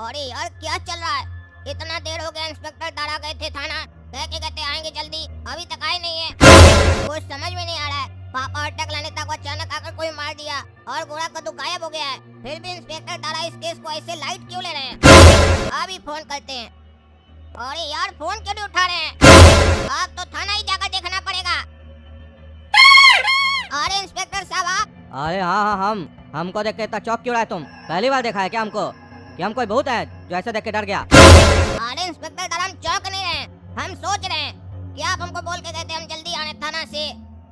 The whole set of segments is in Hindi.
अरे यार क्या चल रहा है? इतना देर हो गया, इंस्पेक्टर दारा गए थे थाना, कह के कहते आएंगे जल्दी, अभी तक आए नहीं है। कुछ समझ में नहीं आ रहा है। पापा और टकला नेता को अचानक आकर कोई मार दिया और गोरा कद्दू गायब हो गया है। फिर भी इंस्पेक्टर दारा इस केस को ऐसे लाइट क्यों ले रहे हैं? अभी फोन करते हैं। अरे यार फोन क्यों नहीं उठा रहे हैं? अब तो थाना ही जाकर देखना पड़ेगा। अरे इंस्पेक्टर साहब आप? अरे हाँ, हमको देख के इतना चौंक क्यों रहा है तुम? पहली बार देखा है क्या हमको कि हम कोई भूत है जो ऐसे देख के डर गया? अरे इंस्पेक्टर दारा हम चौंक नहीं रहे, हम सोच रहे हैं कि आप हमको बोल के कहते हम जल्दी आने थाना से,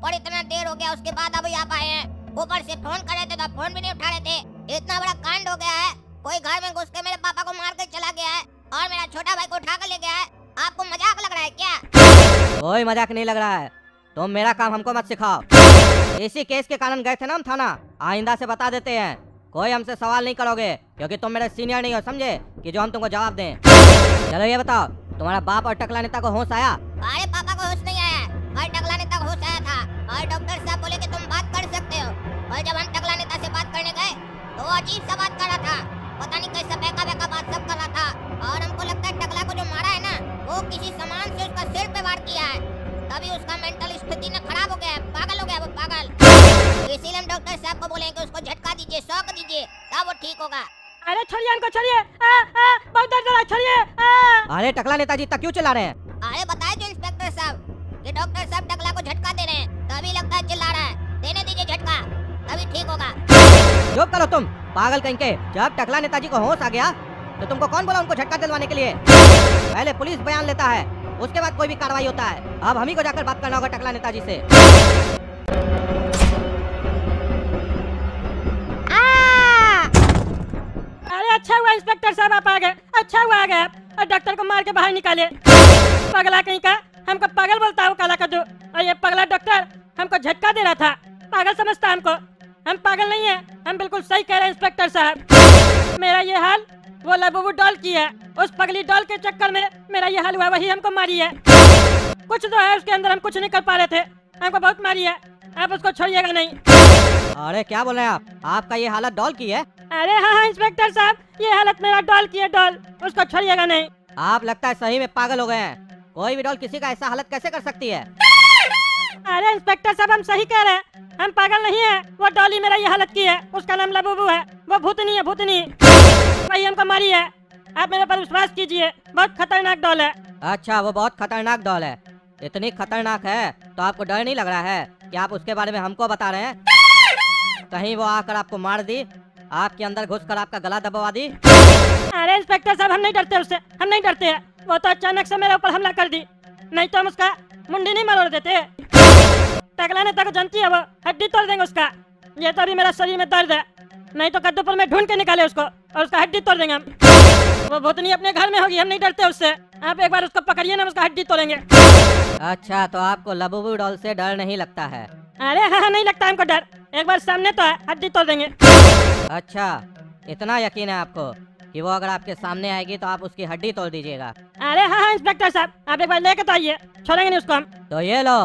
और इतना देर हो गया उसके बाद अभी आप आए हैं। ऊपर से फोन कर रहे थे तो आप फोन भी नहीं उठा रहे थे। इतना बड़ा कांड हो गया है, कोई घर में घुस के मेरे पापा को मार कर चला गया है और मेरा छोटा भाई को उठा कर ले गया है। आपको मजाक लग रहा है क्या? कोई मजाक नहीं लग रहा है। तुम मेरा काम हमको मत सिखाओ। इसी केस के कारण गए थे ना हम थाना। आइंदा से बता देते हैं, कोई हमसे सवाल नहीं करोगे क्योंकि तुम मेरे सीनियर नहीं हो, समझे, कि जो हम तुमको जवाब दें। चलो ये बताओ, तुम्हारा बाप और टकला नेता को होश आया? अरे पापा को होश नहीं आया और टकला नेता को होश आया था और डॉक्टर साहब बोले कि तुम बात कर सकते हो। और जब हम टकला नेता से बात करने गए तो वो अजीब सा बात कर रहा था, पता नहीं कैसा बेका बात सब कर रहा था। और हमको लगता है टकला को जो मारा है ना, वो किसी सामान से उसका सिर पे वार किया है, तभी उसका मेंटल स्थिति ना खराब हो गया है, पागल हो गया वो, पागल। इसीलिए हम डॉक्टर साहब को बोले कि उसको झटका दीजिए, शॉक दीजिए, तब वो ठीक होगा। अरे छोड़िए हमको, छोड़िए, बहुत दर्द हो रहा है, छोड़िए। अरे टकला नेताजी तक क्यों चिल्ला रहे हैं? अरे बताए जो इंस्पेक्टर साहब कि डॉक्टर साहब टकला को झटका दे रहे हैं, तभी लगता है चिल्ला रहा है। देने दीजिए झटका, तभी ठीक होगा। चुप करो तुम, पागल कहीं के। जब टकला नेताजी को होश आ गया तो तुमको कौन बोला उनको झटका दिलवाने के लिए? पहले पुलिस बयान लेता है, उसके बाद कोई भी कार्रवाई होता है। अब हम ही को जाकर बात करना होगा टकला नेताजी से। अरे अच्छा हुआ इंस्पेक्टर साहब आप आ गए, अच्छा हुआ आ गए आप, और डॉक्टर को मार के बाहर निकाले। पगला कहीं का, हमको पागल बोलता है वो काला कद्दू, और ये पगला डॉक्टर हमको झटका दे रहा था, पागल समझता हमको। हम पागल नहीं है, हम बिल्कुल सही कह रहे हैं इंस्पेक्टर साहब। मेरा ये हाल वो लबूबू डॉल की है, उस पगली डॉल के चक्कर में मेरा ये हाल हुआ, वही हमको मारी है। कुछ तो है उसके अंदर, हम कुछ नहीं कर पा रहे थे, हमको बहुत मारी है, आप उसको छोड़िएगा नहीं। अरे क्या बोल रहे हैं आप? आपका ये हालत डॉल की है? अरे हाँ इंस्पेक्टर साहब, ये हालत मेरा डॉल की है, डॉल, उसको छोड़िएगा नहीं। आप लगता है सही में पागल हो गए हैं। कोई भी डॉल किसी का ऐसा हालत कैसे कर सकती है? अरे इंस्पेक्टर साहब हम सही कह रहे हैं, हम पागल नहीं है। वो डॉली मेरा ये हालत की है, उसका नाम लबूबू है, वो भूतनी है, भूतनी, वही हमको मारी है। आप मेरे पर विश्वास कीजिए, बहुत खतरनाक डॉल है। अच्छा, वो बहुत खतरनाक डॉल है? इतनी खतरनाक है तो आपको डर नहीं लग रहा है कि आप उसके बारे में हमको बता रहे हैं? कहीं वो आकर आपको मार दी, आपके अंदर घुसकर आपका गला दबवा दी? अरे इंस्पेक्टर साहब हम नहीं डरते उससे, हम नहीं डरते हैं। वो तो अचानक से मेरे ऊपर हमला कर दी, नहीं तो हम उसका मुंडी नहीं मरोड़ देते। टकला नेता को जानती है, वो हड्डी तोड़ देंगे उसका। ये तो अभी मेरा शरीर में दर्द है, नहीं तो कद्दूपुर में ढूंढ के निकाले उसको और उसका हड्डी तोड़ देंगे हम। वो भूतनी अपने घर में होगी, हम नहीं डरते उससे। आप एक बार उसको पकड़िए ना, उसका हड्डी तोड़ेंगे। अच्छा, तो आपको लबूबू डॉल से डर नहीं लगता है? अरे हाँ नहीं लगता हमको डर, एक बार सामने तो है, हड्डी तोड़ देंगे। अच्छा, इतना यकीन है आपको कि वो अगर आपके सामने आएगी तो आप उसकी हड्डी तोड़ दीजिएगा? अरे हाँ इंस्पेक्टर साहब, आप एक बार लेके तो आइए, छोड़ेंगे नहीं उसको हम। तो ये लो।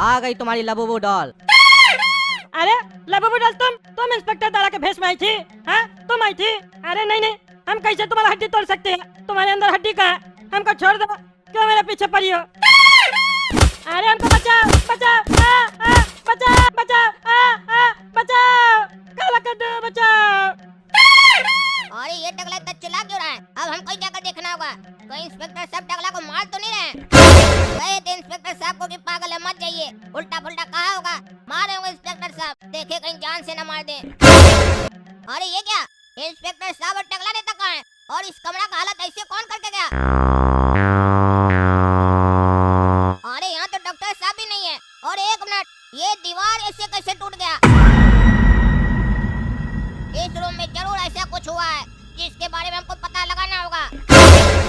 आ गई तुम्हारी लबूबू डॉल। अरे लबूबू डॉल, तुम इंस्पेक्टर दारा के भेष में आई थी? हाँ तुम आई थी? अरे नहीं नहीं, हम कैसे तुम्हारा हड्डी तोड़ सकते हैं? तुम्हारे अंदर हड्डी का है, हमको छोड़ दो, क्यों मेरे पीछे पड़ी हो? अरे हमको बचाओ, बचाओ, बचाओ, बचाओ, बचाओ, काला कद्दू बचाओ। अरे ये टकला इतना चिल्ला क्यों रहा है? अब हमको ही जाकर देखना होगा, कहीं इंस्पेक्टर साहब टकला को मार तो नहीं रहे? कहे थे इंस्पेक्टर साहब को कि पागल है, मत जाइए, उल्टा पुल्टा कहा होगा, मारे होंगे इंस्पेक्टर साहब, देखे कहीं जान से न मार दे। अरे ये क्या, इंस्पेक्टर साहब और टकला नेता कहाँ है? और इस कमरा का हालत ऐसे कौन करके गया? अरे यहाँ तो डॉक्टर साहब भी नहीं है। और एक मिनट, ये दीवार ऐसे कैसे टूट गया? इस रूम में जरूर ऐसा कुछ हुआ है जिसके बारे में हमको पता लगाना होगा।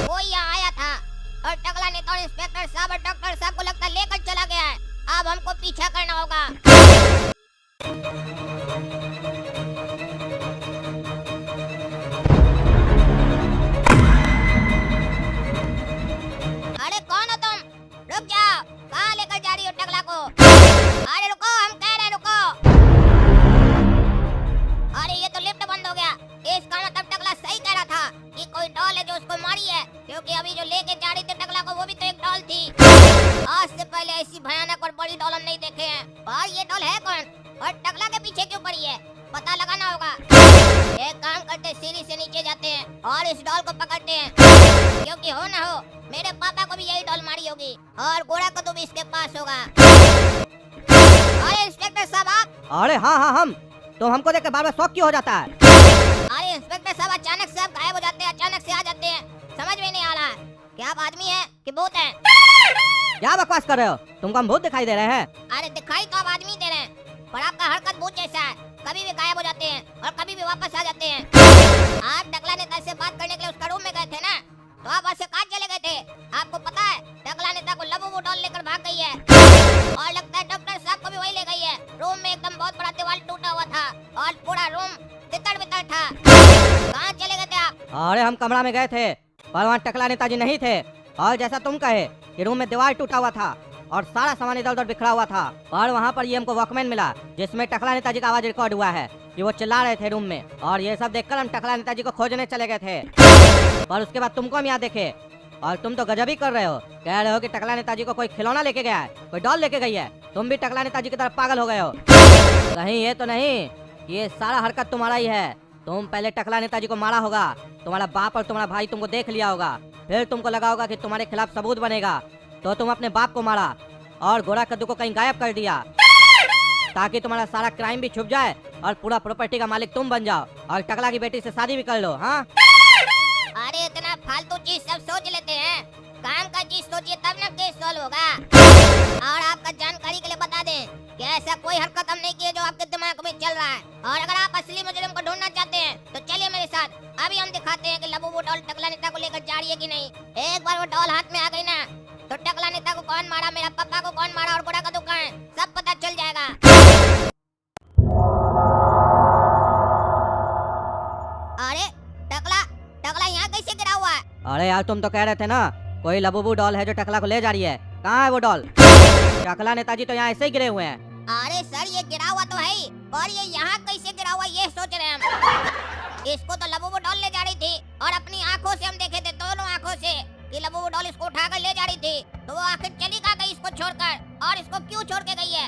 कोई यहाँ आया था और टकला नेता और इंस्पेक्टर साहब और डॉक्टर साहब को लगता लेकर चला गया है। अब हमको पीछा करना होगा। अरे कौन हो तुम? रुक जाओ, कहाँ लेकर जा रही हो टकला को? डॉल हम नहीं देखे हैं। और ये डॉल है कौन और टकला के पीछे क्यों पड़ी है, पता लगाना होगा। एक काम करते, सीढ़ी से नीचे जाते हैं और इस डॉल को पकड़ते हैं, क्योंकि हो ना हो मेरे पापा को भी यही डॉल मारी होगी और गोरा कद्दू भी इसके पास होगा। अरे इंस्पेक्टर साहब आप। अरे हाँ हाँ हम, तो हमको देख के बार बार शौक क्यों हो जाता है? अरे इंस्पेक्टर साहब अचानक से आप गायब हो जाते हैं, अचानक से आ जाते हैं, समझ में नहीं आ रहा है कि आप आदमी हैं कि भूत हैं। क्या बकवास कर रहे हो? तुमको हम भूत दिखाई दे रहे हैं? अरे दिखाई तो आप आदमी दे रहे हैं, पर आपका हरकत भूत जैसा है, कभी भी गायब हो जाते हैं और कभी भी वापस आ जाते हैं। आप टकला नेता से बात करने के लिए उसका रूम में गए थे ना, तो आप वहाँ से कहाँ चले गए थे? आपको पता है टकला नेता को लबूबू डॉल लेकर भाग गई है और लगता है डॉक्टर साहब को भी वही ले गई है। रूम में एकदम बहुत बड़ा दीवार टूटा हुआ था और पूरा रूम तितर बितर था। कहाँ चले गए थे आप? अरे हम कमरा में गए थे, पर वहाँ टकला नेताजी नहीं थे, और जैसा तुम कहे कि रूम में दीवार टूटा हुआ था और सारा सामान इधर उधर बिखरा हुआ था, और वहाँ पर ये हमको वॉकमैन मिला जिसमें टकला नेताजी का आवाज रिकॉर्ड हुआ है कि वो चिल्ला रहे थे रूम में, और ये सब देखकर हम टकला नेताजी को खोजने चले गए थे। पर उसके बाद तुमको हम यहाँ देखे, और तुम तो गजब ही कर रहे हो, कह रहे हो कि टकला नेताजी को कोई खिलौना लेके गया है, कोई डॉल लेके गई है। तुम भी टकला नेताजी की तरफ पागल हो गए हो। कहीं ये तो नहीं कि ये सारा हरकत तुम्हारा ही है? तुम पहले टकला नेताजी को मारा होगा, तुम्हारा बाप और तुम्हारा भाई तुमको देख लिया होगा, फिर तुमको लगा होगा कि तुम्हारे खिलाफ सबूत बनेगा, तो तुम अपने बाप को मारा और गोरा कद्दू को कहीं गायब कर दिया, ताकि तुम्हारा सारा क्राइम भी छुप जाए और पूरा प्रॉपर्टी का मालिक तुम बन जाओ और टकला की बेटी से शादी भी कर लो। हाँ, अरे इतना फालतू चीज सब सोच लेते हैं, काम का चीज सोचिए तब ना केस सॉल्व होगा। और आपका जानकारी के लिए बता दें कि ऐसा कोई हरकत हम नहीं किए जो आपके दिमाग में चल रहा है। और अगर आप असली मुजरिम को ढूंढना चाहते हैं तो चलिए मेरे साथ, अभी हम दिखाते हैं कि लबूबू डॉल टकला नेता को लेकर जा रही है कि नहीं। एक बार वो डॉल हाथ में आ गई ना, तो टकला नेता को कौन मारा, मेरा पापा को कौन मारा और गोरा कद्दू कहाँ है, सब पता चल जाएगा। अरे टकला टकला यहाँ कैसे गिरा हुआ है? अरे यार तुम तो कह रहे थे ना कोई लबूबू डॉल है जो टकला को ले जा रही है, कहाँ है वो डॉल? टकला नेताजी तो यहाँ ऐसे ही गिरे हुए हैं। अरे सर ये गिरा हुआ तो है ही, और ये यहाँ कैसे गिरा हुआ ये सोच रहे हैं हम। इसको तो लबूबू डॉल ले जा रही थी और अपनी आंखों से हम देखे थे, दोनों आंखों से, कि लबूबू डॉल इसको उठाकर ले जा रही थी। तो वो आखिर चली कहाँ गई इसको छोड़कर, और इसको क्यों छोड़ के गई है?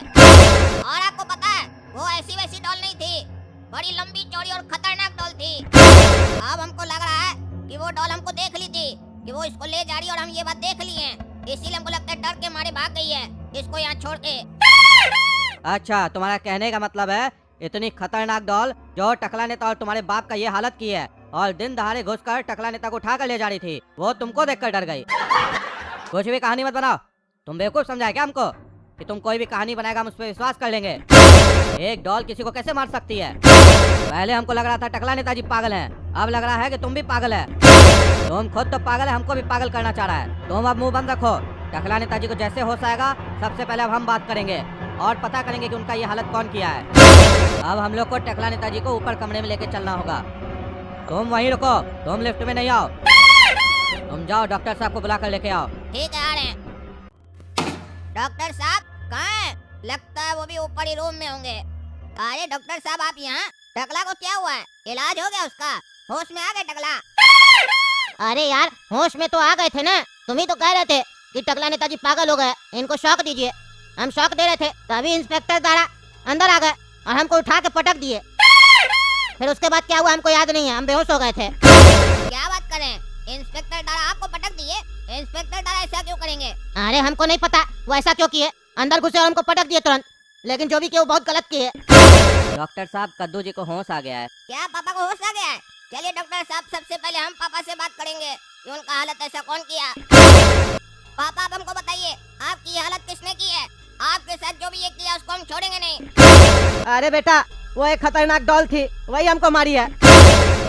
और आपको पता है वो ऐसी वैसी डॉल नहीं थी, बड़ी लंबी चौड़ी और खतरनाक डॉल थी। अब हमको लग रहा है कि वो डॉल हमको देख ली थी कि वो इसको ले जा रही है, और हम ये बात देख लिए हैं, इसीलिए हमको लगता है डर के मारे भाग गई है इसको यहाँ छोड़ के। अच्छा, तुम्हारा कहने का मतलब है इतनी खतरनाक डॉल जो टकला नेता और तुम्हारे बाप का ये हालत की है, और दिन दहाड़े घुसकर टकला नेता को उठाकर ले जा रही थी, वो तुमको देखकर डर गई। कुछ भी कहानी मत बनाओ, तुम बेवकूफ समझाए क्या हमको कि तुम कोई भी कहानी बनाएगा हम उस पर विश्वास कर लेंगे? एक डॉल किसी को कैसे मार सकती है? पहले हमको लग रहा था टकला नेताजी पागल हैं, अब लग रहा है कि तुम भी पागल है। तुम खुद तो पागल है, हमको भी पागल करना चाह रहा है। तुम अब मुंह बंद रखो, टकला नेताजी को जैसे होश आएगा सबसे पहले अब हम बात करेंगे और पता करेंगे कि उनका ये हालत कौन किया है। अब हम लोग को टकला नेताजी को ऊपर कमरे में लेके चलना होगा। तुम वहीं रुको, तुम लिफ्ट में नहीं आओ, तुम जाओ डॉक्टर साहब को बुला कर लेके आओ। ठीक है आ रहे हैं। डॉक्टर साहब कहाँ हैं? लगता है वो भी ऊपर ही रूम में होंगे। अरे डॉक्टर साहब आप यहाँ? टकला को क्या हुआ है? इलाज हो गया उसका? होश में आ गए टकला? अरे यार होश में तो आ गए थे ना, तुम ही तो कह रहे थे कि टकला नेताजी पागल हो गए, इनको शॉक दीजिए। हम शॉक दे रहे थे तभी इंस्पेक्टर दारा अंदर आ गए और हमको उठा के पटक दिए। फिर उसके बाद क्या हुआ हमको याद नहीं है, हम बेहोश हो गए थे। क्या बात करें, इंस्पेक्टर दारा आपको पटक दिए? इंस्पेक्टर दारा ऐसा क्यों करेंगे? अरे हमको नहीं पता वो ऐसा क्यों किए, अंदर घुसे और हमको पटक दिए तुरंत, लेकिन जो भी किया वो बहुत गलत किए। डॉक्टर साहब कद्दू जी को होश आ गया है। क्या पापा को होश आ गया है? चलिए डॉक्टर साहब सबसे पहले हम पापा से बात करेंगे कि उनका हालत ऐसा कौन किया। पापा आप हमको बताइए आपकी ये हालत किसने की है? आपके साथ जो भी ये किया उसको हम छोड़ेंगे नहीं। अरे बेटा वो एक खतरनाक डॉल थी, वही हमको मारी है।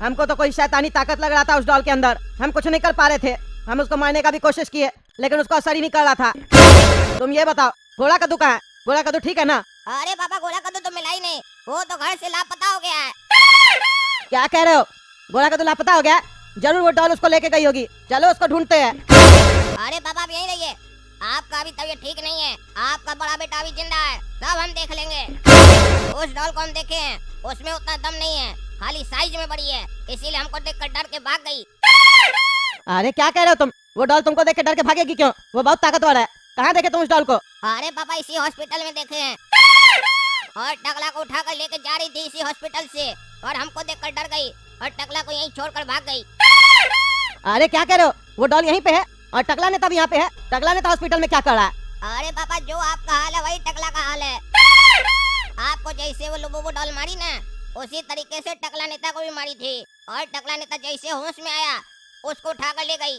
हमको तो कोई शैतानी ताकत लग रहा था उस डॉल के अंदर, हम कुछ नहीं कर पा रहे थे। हम उसको मारने का भी कोशिश किए लेकिन उसको असर ही नहीं कर रहा था। तुम ये बताओ गोरा कद्दू कहाँ है? गोरा कद्दू ठीक है ना? अरे पापा गोरा कद्दू तो मिला ही नहीं, वो तो घर से लापता हो गया है। क्या कह रहे हो? गोरा कद्दू लापता हो गया? जरूर वो डॉल उसको लेके गई होगी, चलो उसको ढूंढते हैं। अरे पापा आप यहीं रहिए, आपका अभी तबीयत ठीक नहीं है, आपका बड़ा बेटा अभी जिंदा है, सब हम देख लेंगे। उस डॉल को हम देखे हैं, उसमें उतना दम नहीं है, खाली साइज में बड़ी है, इसीलिए हमको देखकर डर के भाग गई। अरे क्या कह रहे हो तुम? वो डॉल तुमको देख के डर के भागेगी क्यों? वो बहुत ताकतवर है, कहाँ देखे तुम उस डॉल को? अरे पापा इसी हॉस्पिटल में देखे हैं और टकला को उठाकर लेके जा रही थी इसी हॉस्पिटल से और हमको देखकर डर गई और टकला को यहीं छोड़कर भाग गई। अरे क्या कह रहे हो? वो डॉल यहीं पे है और टकला नेता भी यहाँ पे है। टकला नेता हॉस्पिटल में क्या कर रहा है? अरे पापा जो आपका हाल है वही टकला का हाल है। आपको जैसे वो लुबुबु डॉल मारी ना उसी तरीके से टकला नेता को भी मारी थी और टकला नेता जैसे होश में आया उसको उठाकर ले गई।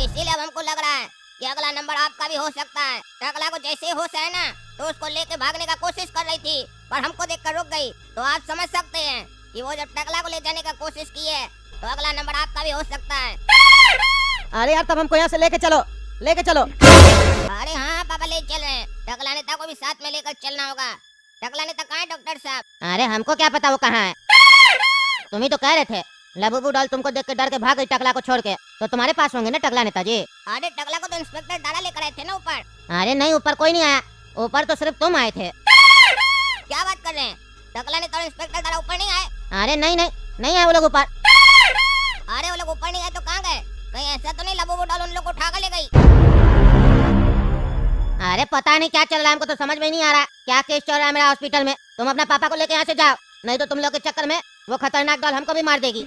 इसीलिए अब हमको लग रहा है कि अगला नंबर आपका भी हो सकता है। टकला को जैसे ही होश आया ना तो उसको लेके भागने का कोशिश कर रही थी पर हमको देखकर रुक गई। तो आप समझ सकते हैं कि वो जब टकला को ले जाने का कोशिश की है तो अगला नंबर आपका भी हो सकता है। अरे यार तब हमको यहाँ से लेके चलो, लेके चलो। अरे हाँ पापा ले चल रहे हैं। टकला नेता को भी साथ में लेकर चलना होगा। टकला नेता कहाँ है डॉक्टर साहब? अरे हमको क्या पता वो कहाँ है? तुम ही तो कह रहे थे लबुबु डॉल तुमको देख के डर के भाग गई टकला को छोड़ के, तो तुम्हारे पास होंगे ना टकला नेताजी? अरे टकला को तो इंस्पेक्टर दादा लेकर आए थे ना ऊपर। अरे नहीं, ऊपर कोई नहीं आया, ऊपर तो सिर्फ तुम आए थे। क्या बात कर रहे हैं? टकला नेता और इंस्पेक्टर दादा ऊपर नहीं आए? अरे नहीं नहीं नहीं आए वो लोग ऊपर। अरे वो लोग ऊपर नहीं आए तो कहाँ गए? कहीं ऐसा तो नहीं लबुबु डॉल उन लोग को उठा कर ले गई? अरे पता नहीं क्या चल रहा है, हमको तो समझ में नहीं आ रहा क्या केस चल रहा है मेरा हॉस्पिटल में। तुम अपना पापा को लेके यहाँ से जाओ, नहीं तो तुम लोग के चक्कर में वो खतरनाक डॉल हमको भी मार देगी।